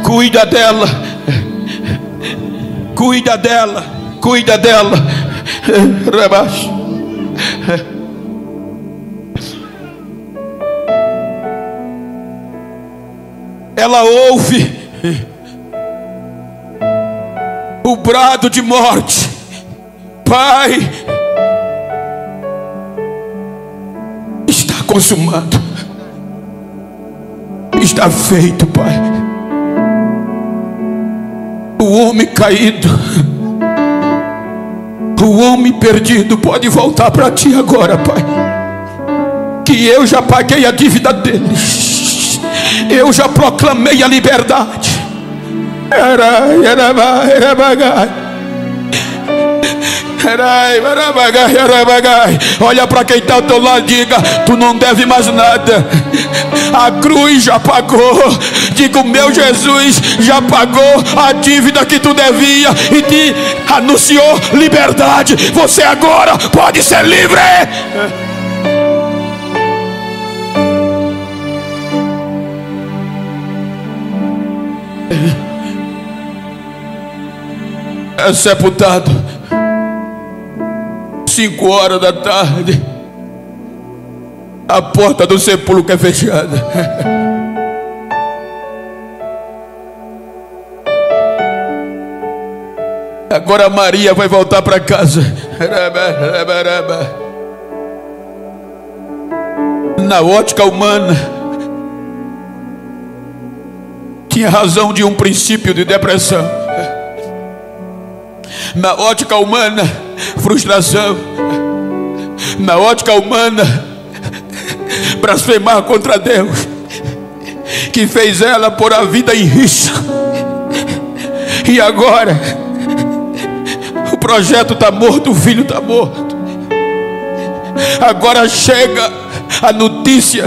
Cuida dela. Cuida dela. Cuida dela. Rebaixo. Ela ouve o brado de morte: Pai, está consumado, está feito, Pai. O homem caído, o homem perdido pode voltar para ti agora, Pai, que eu já paguei a dívida deles. Eu já proclamei a liberdade. Olha para quem está ao teu lado, diga: tu não deve mais nada. A cruz já pagou. Diga: o meu Jesus já pagou a dívida que tu devia e te anunciou liberdade. Você agora pode ser livre. É sepultado 5 horas da tarde. A porta do sepulcro é fechada. Agora Maria vai voltar para casa. Na ótica humana, tinha razão de um princípio de depressão. Na ótica humana, frustração. Na ótica humana, blasfemar contra Deus, que fez ela pôr a vida em risco. E agora o projeto está morto, o filho está morto. Agora chega a notícia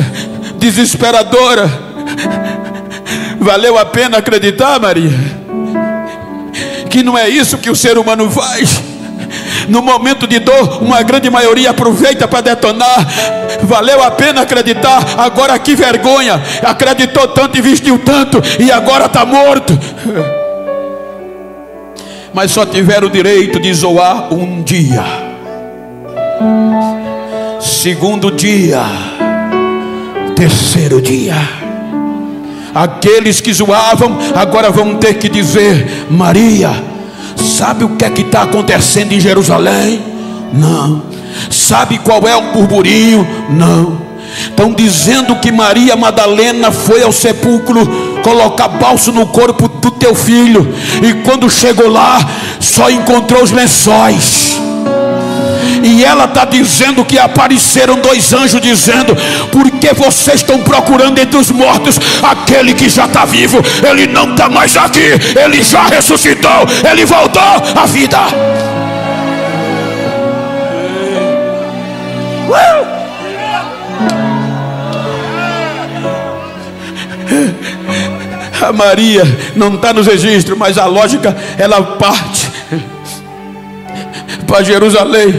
desesperadora. Valeu a pena acreditar, Maria, que não é isso que o ser humano faz? No momento de dor, uma grande maioria aproveita para detonar. Valeu a pena acreditar? Agora que vergonha! Acreditou tanto e vestiu tanto, e agora está morto. mas só tiveram o direito de zoar um dia. Segundo dia, terceiro dia, aqueles que zoavam agora vão ter que dizer: Maria, sabe o que é que está acontecendo em Jerusalém? Não. Sabe qual é o burburinho? Não. Estão dizendo que Maria Madalena foi ao sepulcro colocar bálsamo no corpo do teu filho, e quando chegou lá só encontrou os lençóis. E ela está dizendo que apareceram dois anjos dizendo: porque vocês estão procurando entre os mortos aquele que já está vivo? Ele não está mais aqui, ele já ressuscitou, ele voltou à vida. A Maria não está nos registros, mas a lógica, ela parte para Jerusalém,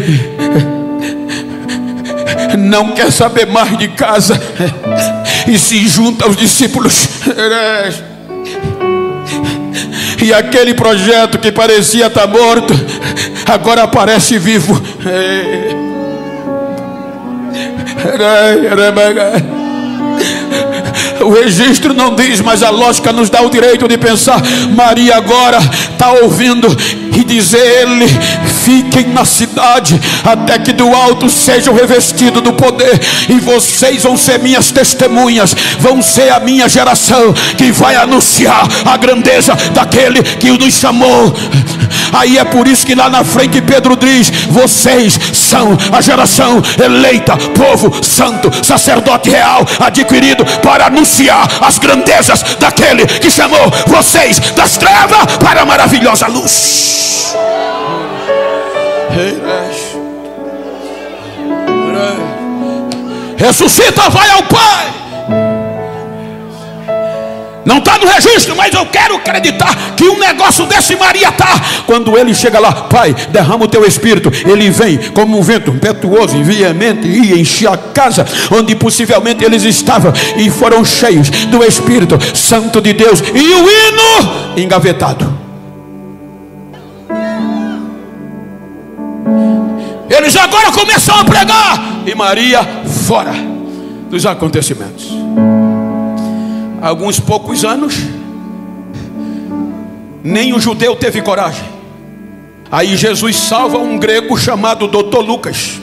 não quer saber mais de casa, e se junta aos discípulos. E aquele projeto que parecia estar morto agora aparece vivo. O registro não diz, mas a lógica nos dá o direito de pensar. Maria agora está ouvindo e dizer ele: fiquem na cidade até que do alto sejam revestidos do poder, e vocês vão ser minhas testemunhas, vão ser a minha geração que vai anunciar a grandeza daquele que nos chamou. Aí é por isso que lá na frente Pedro diz: vocês são a geração eleita, povo santo, sacerdote real, adquirido para anunciar as grandezas daquele que chamou vocês das trevas para a maravilhosa luz. Ressuscita, vai ao Pai. Não está no registro, mas eu quero acreditar que um negócio desse Maria está. Quando ele chega lá: Pai, derrama o teu Espírito. Ele vem como um vento impetuoso e veemente, e enchia a casa onde possivelmente eles estavam, e foram cheios do Espírito Santo de Deus. E o hino engavetado. Eles agora começam a pregar, e Maria fora dos acontecimentos. Alguns poucos anos, nem o judeu teve coragem. Aí Jesus salva um grego chamado Dr. Lucas.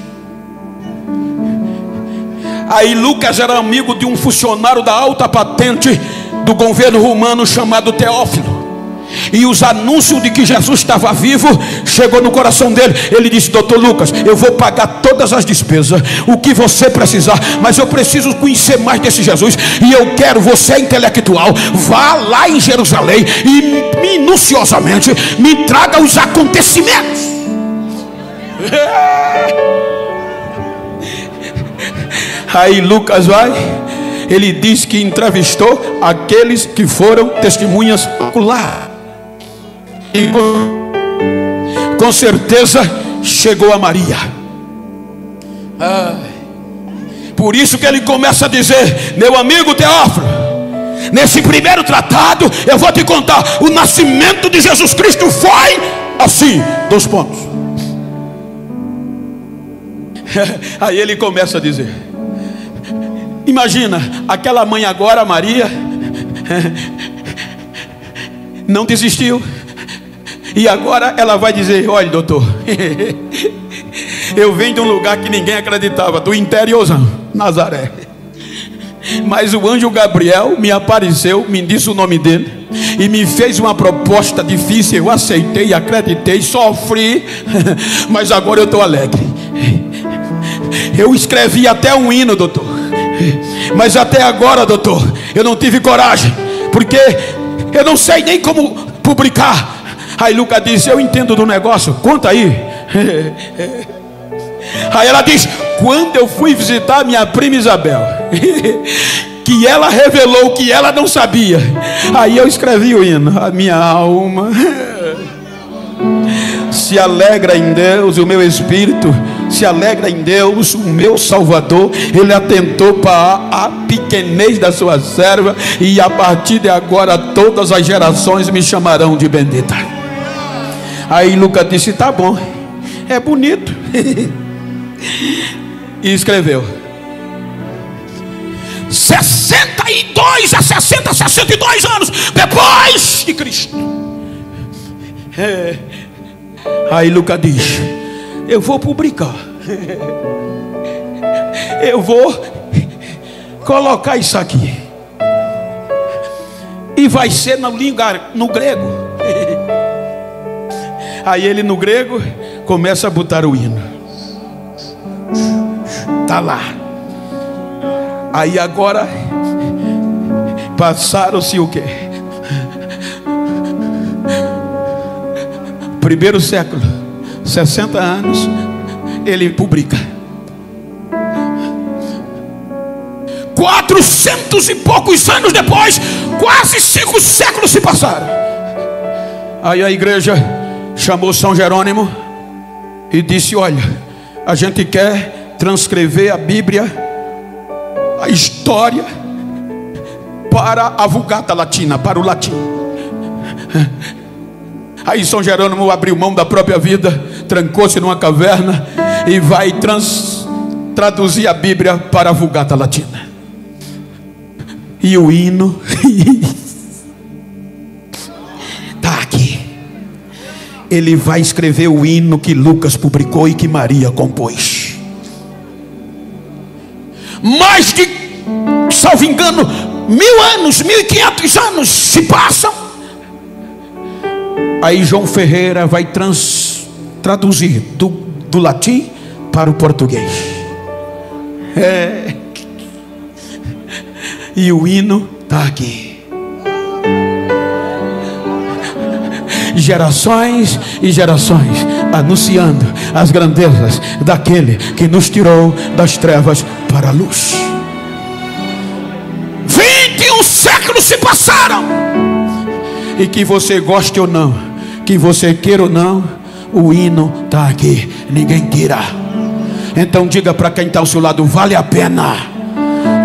Aí Lucas era amigo de um funcionário da alta patente do governo romano chamado Teófilo. E os anúncios de que Jesus estava vivo chegou no coração dele. Ele disse: Doutor Lucas, eu vou pagar todas as despesas, o que você precisar, mas eu preciso conhecer mais desse Jesus. E eu quero, você é intelectual, vá lá em Jerusalém e minuciosamente me traga os acontecimentos. Aí Lucas vai, ele diz que entrevistou aqueles que foram testemunhas oculares. E com certeza chegou a Maria. Por isso que ele começa a dizer: meu amigo Teófilo, nesse primeiro tratado eu vou te contar, o nascimento de Jesus Cristo foi assim, 2 pontos. Aí ele começa a dizer: imagina, aquela mãe agora, Maria, não desistiu. E agora ela vai dizer: olha, doutor, eu venho de um lugar que ninguém acreditava, do interiorzão, Nazaré. Mas o anjo Gabriel me apareceu, me disse o nome dele e me fez uma proposta difícil. Eu aceitei, acreditei, sofri, mas agora eu estou alegre. Eu escrevi até um hino, doutor, mas até agora, doutor, eu não tive coragem, porque eu não sei nem como publicar. Aí Lucas disse: eu entendo do negócio, conta aí. Aí ela diz: quando eu fui visitar minha prima Isabel, que ela revelou que ela não sabia, aí eu escrevi o hino. A minha alma se alegra em Deus, o meu espírito se alegra em Deus, o meu Salvador. Ele atentou para a pequenez da sua serva, e a partir de agora todas as gerações me chamarão de bendita. Aí Lucas disse: tá bom, é bonito. E escreveu: 62 anos depois de Cristo. Aí Lucas diz: eu vou publicar, eu vou colocar isso aqui, e vai ser no grego. Aí ele no grego começa a botar o hino. Tá lá. Aí agora passaram-se o quê? Primeiro século, 60 anos, ele publica. 400 e poucos anos depois, quase 5 séculos se passaram. Aí a igreja chamou São Jerônimo e disse: olha, a gente quer transcrever a Bíblia, a história, para a Vulgata Latina, para o latim. Aí São Jerônimo abriu mão da própria vida, trancou-se numa caverna e vai traduzir a Bíblia para a Vulgata Latina. E o hino está aqui. Ele vai escrever o hino que Lucas publicou e que Maria compôs. Mais de, salvo engano, 1000 anos, 1500 anos se passam. Aí João Ferreira vai traduzir do latim para o português. E o hino está aqui. Gerações e gerações anunciando as grandezas daquele que nos tirou das trevas para a luz. 21 séculos se passaram. E que você goste ou não, que você queira ou não, o hino está aqui, ninguém tira. Então diga para quem está ao seu lado: vale a pena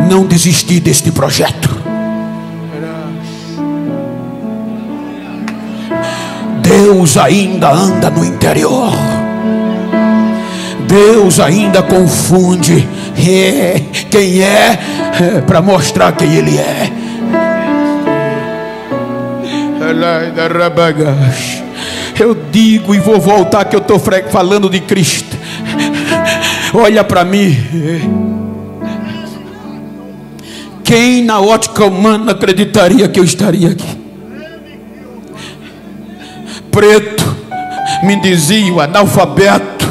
não desistir deste projeto. Deus ainda anda no interior. Deus ainda confunde quem é para mostrar quem Ele é. Eu digo e vou voltar que eu estou falando de Cristo. Olha para mim. Quem na ótica humana acreditaria que eu estaria aqui? Preto, mendizio, analfabeto,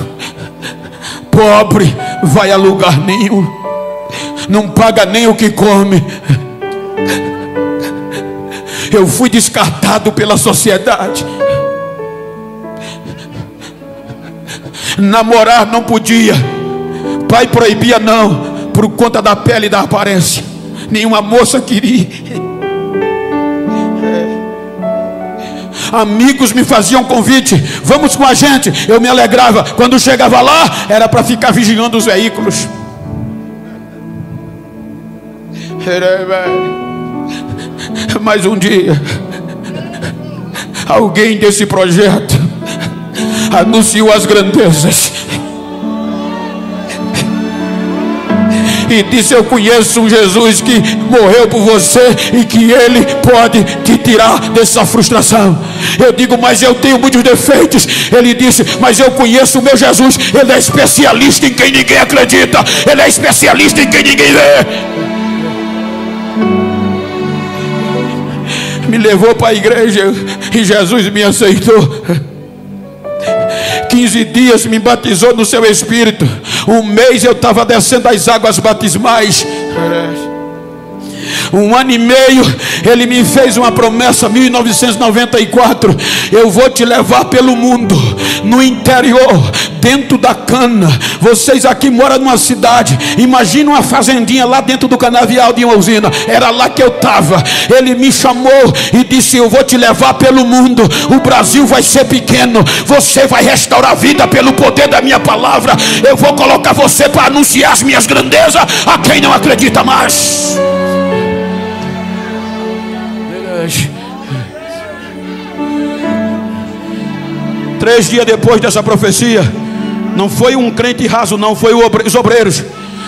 pobre, vai a lugar nenhum, não paga nem o que come. Eu fui descartado pela sociedade. Namorar não podia, pai proibia não, por conta da pele e da aparência. Nenhuma moça queria. Amigos me faziam convite: vamos com a gente. Eu me alegrava. Quando chegava lá, era para ficar vigiando os veículos. Mas um dia, alguém desse projeto anunciou as grandezas e disse: eu conheço um Jesus que morreu por você e que Ele pode te tirar dessa frustração. Eu digo: mas eu tenho muitos defeitos. Ele disse: mas eu conheço o meu Jesus. Ele é especialista em quem ninguém acredita. Ele é especialista em quem ninguém vê. Me levou para a igreja e Jesus me aceitou. 15 dias me batizou no seu Espírito. Um mês eu estava descendo as águas batismais. 1 ano e meio ele me fez uma promessa. 1994: eu vou te levar pelo mundo, no interior, dentro da cana. Vocês aqui moram numa cidade, imagina uma fazendinha lá dentro do canavial de uma usina. Era lá que eu estava. Ele me chamou e disse: eu vou te levar pelo mundo. O Brasil vai ser pequeno, você vai restaurar a vida pelo poder da minha palavra. Eu vou colocar você para anunciar as minhas grandezas a quem não acredita mais. 3 dias depois dessa profecia, não foi um crente raso não, foi os obreiros.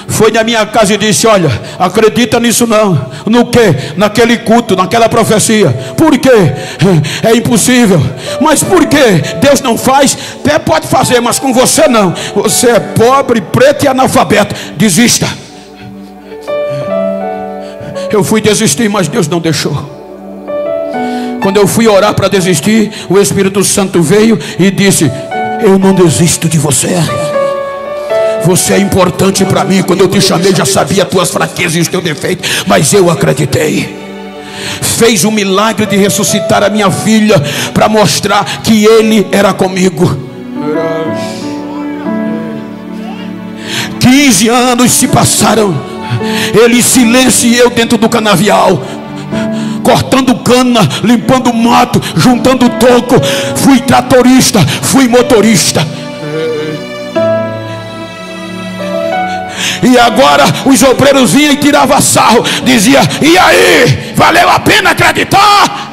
Foi na minha casa e disse: olha, acredita nisso não. No que? Naquele culto, naquela profecia. Por quê? É impossível. Mas por quê? Deus não faz? Até pode fazer, mas com você não. Você é pobre, preto e analfabeto. Desista. Eu fui desistir, mas Deus não deixou. Quando eu fui orar para desistir, o Espírito Santo veio e disse: eu não desisto de você. Você é importante para mim. Quando eu te chamei, já sabia as tuas fraquezas e os teus defeitos, mas eu acreditei. Fez um milagre de ressuscitar a minha filha, para mostrar que Ele era comigo. 15 anos se passaram, ele em silêncio e eu dentro do canavial, cortando cana, limpando mato, juntando toco. Fui tratorista, fui motorista. E agora os obreiros vinham e tiravam sarro, dizia: e aí, valeu a pena acreditar?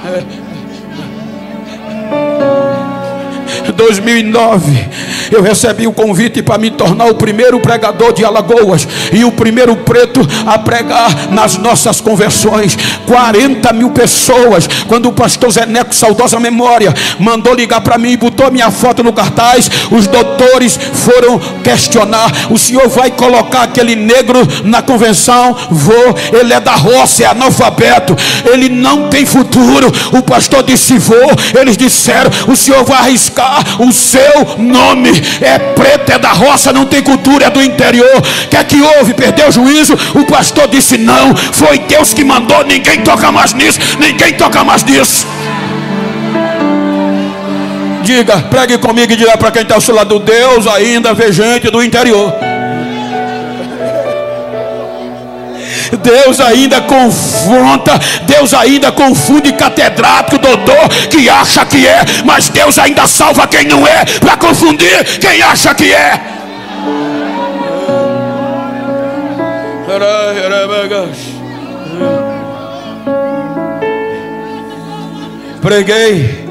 2009 eu recebi o convite para me tornar o primeiro pregador de Alagoas e o primeiro preto a pregar nas nossas conversões. 40 mil pessoas. Quando o pastor Zé Neco, saudosa memória, mandou ligar para mim e botou minha foto no cartaz, os doutores foram questionar: o senhor vai colocar aquele negro na convenção? Vou. Ele é da roça, é analfabeto, ele não tem futuro. O pastor disse: vou. Eles disseram: o senhor vai arriscar o seu nome? É preto, é da roça, não tem cultura, é do interior. O que é que houve? Perdeu o juízo? O pastor disse: não, foi Deus que mandou. Ninguém toca mais nisso, ninguém toca mais nisso. Diga, pregue comigo e diga para quem está ao seu lado: Deus ainda vê gente do interior. Deus ainda confronta, Deus ainda confunde catedrático, doutor, que acha que é, mas Deus ainda salva quem não é, para confundir quem acha que é. Preguei,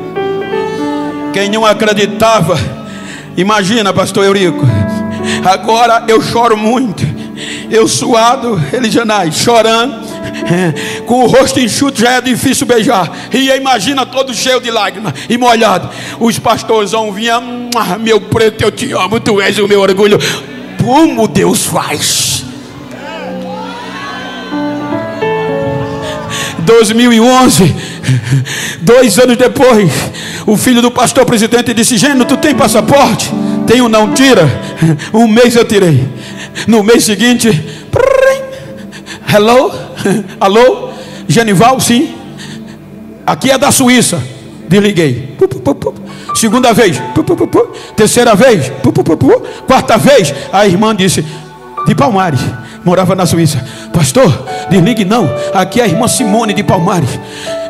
quem não acreditava, imagina, pastor Eurico, agora eu choro muito. Eu suado, Elijanai, chorando, com o rosto enxuto, já é difícil beijar. E imagina todo cheio de lágrimas e molhado. Os pastorzão vinham: meu preto, eu te amo, tu és o meu orgulho. Como Deus faz. 2011, 2 anos depois, o filho do pastor presidente disse: Gênio, tu tem passaporte? Tenho não, tira. 1 mês eu tirei. No mês seguinte, hello, alô, Genival, sim. Aqui é da Suíça. Desliguei. Segunda vez, terceira vez, quarta vez. A irmã disse: de Palmares, morava na Suíça. Pastor, desligue não. Aqui é a irmã Simone de Palmares.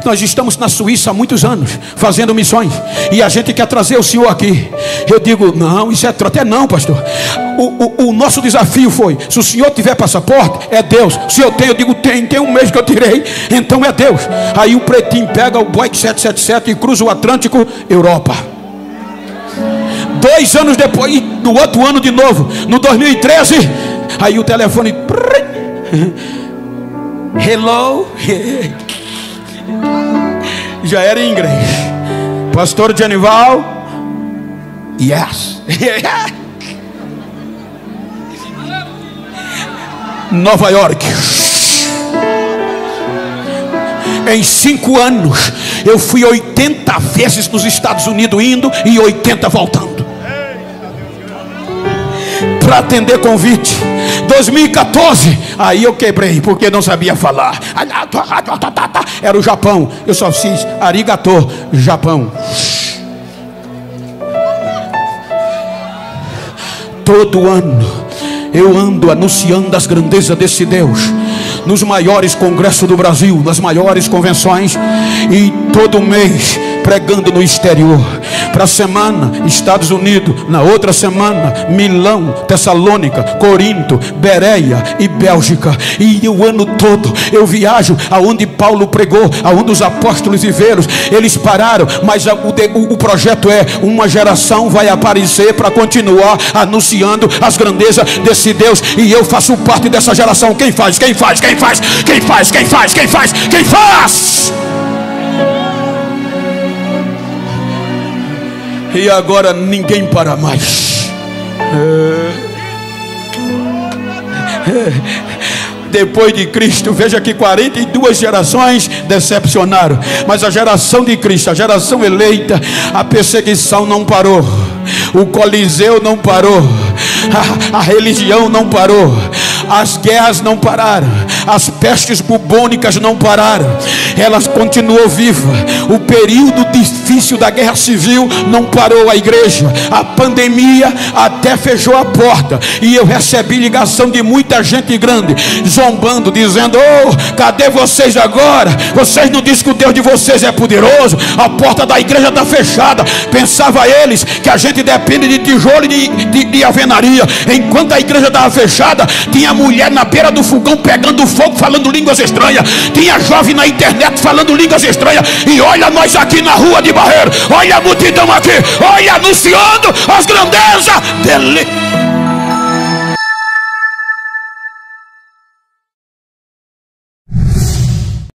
Nós estamos na Suíça há muitos anos, fazendo missões, e a gente quer trazer o senhor aqui. Eu digo: não, isso é trote. É não, pastor. O nosso desafio foi: se o senhor tiver passaporte, é Deus. Se eu tenho, eu digo: tem 1 mês que eu tirei, então é Deus. Aí o pretinho pega o Boeing 777 e cruza o Atlântico, Europa. 2 anos depois, no outro ano de novo, no 2013, aí o telefone, hello, já era em inglês. Pastor Genival, yes. Nova York. Em 5 anos eu fui 80 vezes nos Estados Unidos indo e 80 voltando, para atender convite. 2014, aí eu quebrei, porque não sabia falar. Era o Japão. Eu só fiz arigato, Japão. Todo ano eu ando anunciando as grandezas desse Deus, nos maiores congressos do Brasil, nas maiores convenções, e todo mês pregando no exterior. Para a semana, Estados Unidos. Na outra semana, Milão, Tessalônica, Corinto, Bereia e Bélgica. E o ano todo eu viajo aonde Paulo pregou, aonde os apóstolos viveram. Eles pararam, mas o projeto é: uma geração vai aparecer para continuar anunciando as grandezas desse Deus. E eu faço parte dessa geração. Quem faz? Quem faz? Quem faz? Quem faz? Quem faz? Quem faz? Quem faz? E agora ninguém para mais. Depois de Cristo, veja que 42 gerações decepcionaram, mas a geração de Cristo, a geração eleita, a perseguição não parou, o Coliseu não parou, a religião não parou, as guerras não pararam, as pestes bubônicas não pararam, elas continuou viva. O período difícil da guerra civil não parou a igreja. A pandemia até fechou a porta, e eu recebi ligação de muita gente grande, zombando, dizendo: oh, cadê vocês agora? Vocês não dizem que o Deus de vocês é poderoso? A porta da igreja está fechada. Pensava eles que a gente depende de tijolo e de alvenaria. Enquanto a igreja estava fechada, tinha mulher na beira do fogão pegando fogo, falando línguas estranhas. Tinha jovem na internet falando línguas estranhas. E olha nós aqui na rua de Barreiro, olha a multidão aqui, olha anunciando as grandezas dele.